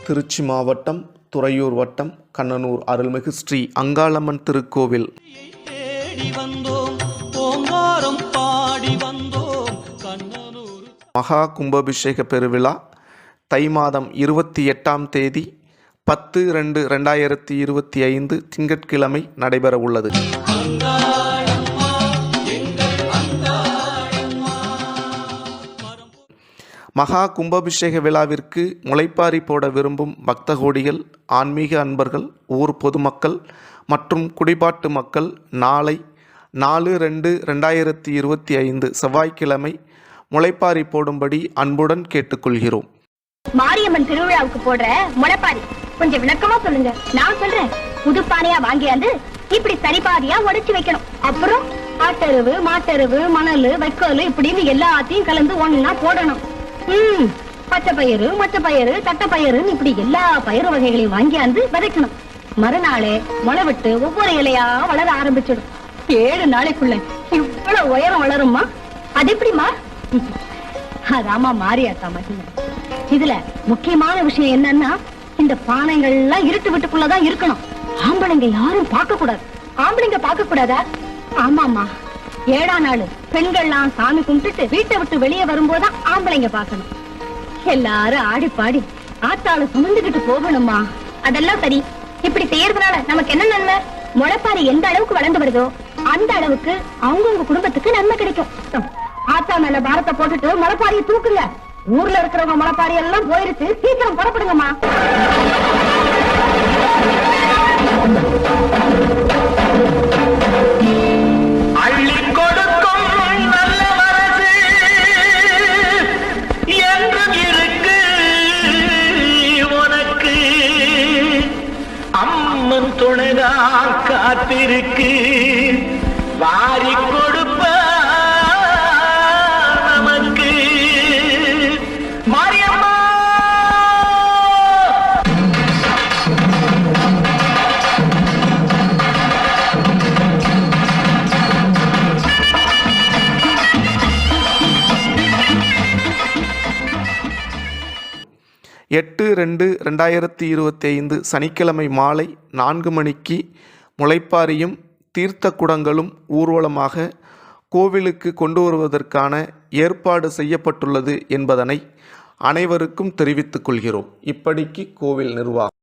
திருச்சி மாவட்டம் துறையூர் வட்டம் கண்ணனூர் அருள்மிகு ஸ்ரீ அங்காளம்மன் திருக்கோவில் மகா கும்பாபிஷேக பெருவிழா தை மாதம் 28ஆம் தேதி 10/2/2025 திங்கட்கிழமை நடைபெற உள்ளது. மகா கும்பாபிஷேக விழாவிற்கு முளைப்பாரி போட விரும்பும் பக்த கோடிகள், ஆன்மீக அன்பர்கள், ஊர் பொதுமக்கள் மற்றும் குடிபாட்டு மக்கள் நாளை 4/2/2025 செவ்வாய்க்கிழமை முளைப்பாரி போடும்படி அன்புடன் கேட்டுக்கொள்கிறோம். மாரியம்மன் திருவிழாவுக்கு போடுற முளைப்பாரி கொஞ்சம் விளக்கமா சொல்லுங்க. நான் சொல்றேன். புது பானையா வாங்கியாந்து இப்படி தனிப்பாதியா உடைச்சு வைக்கணும். அப்புறம் ஆட்டருவு, மாட்டருவு, மணல், வைக்கோல் இப்படின்னு எல்லாத்தையும் கலந்து ஒன்னா போடணும். பச்சை பயிறு, மொச்சை பயிறு, தட்டைப்பயிறுன்னு இப்படி எல்லா பயிறு வகைகளையும் வாங்கியாந்து விதைக்கணும். மறுநாளே முளை விட்டு ஒவ்வொரு இலையா வளர ஆரம்பிச்சிடும். 7 நாளைக்குள்ள இவ்வளவு உயரம் வளருமா? அது எப்படிமா? அதாமா மாரியாத்தா மகிமை. இதுல முக்கியமான விஷயம் என்னன்னா, இந்த பானைகள் எல்லாம் இருட்டு வீட்டுக்குள்ளதான் இருக்கணும். ஆம்பளைங்க யாரும் பார்க்க கூடாது. ஆம்பளைங்க பார்க்க கூடாதா? ஆமாமா. 7ஆம் நாள் பெண்கள்லாம் சாமி கும்பிட்டுட்டு வீட்டை விட்டு வெளியே வரும்போதுதான் ஆம்பளைங்க பார்க்கணும். எல்லாரும் ஆடி பாடி ஆத்தாள சுமந்துகிட்டு போகணுமா? அதெல்லாம் சரி. இப்படி செய்யறதுனால நமக்கு என்ன நன்மை? முளைப்பாரி எந்த அளவுக்கு வளர்ந்து வருதோ அந்த அளவுக்கு அவங்கவுங்க குடும்பத்துக்கு நன்மை கிடைக்கும். ஆத்தா மேல பாரத்தை போட்டுட்டு முளைப்பாரியை தூக்குங்க. ஊர்ல இருக்கிறவங்க முளைப்பாரி எல்லாம் போயிருச்சு. சீக்கிரம் புறப்படுங்கம்மா. துணைதான் காத்திருக்கு, வாரி கொடுப்ப நமக்கு மாரியம்மா. 8/2/2025 சனிக்கிழமை மாலை 4 மணிக்கு முளைப்பாரியும் தீர்த்த குடங்களும் ஊர்வலமாக கோவிலுக்கு கொண்டு வருவதற்கான ஏற்பாடு செய்யப்பட்டுள்ளது என்பதனை அனைவருக்கும் தெரிவித்துக் கொள்கிறோம். இப்படிக்கு கோவில் நிர்வாகம்.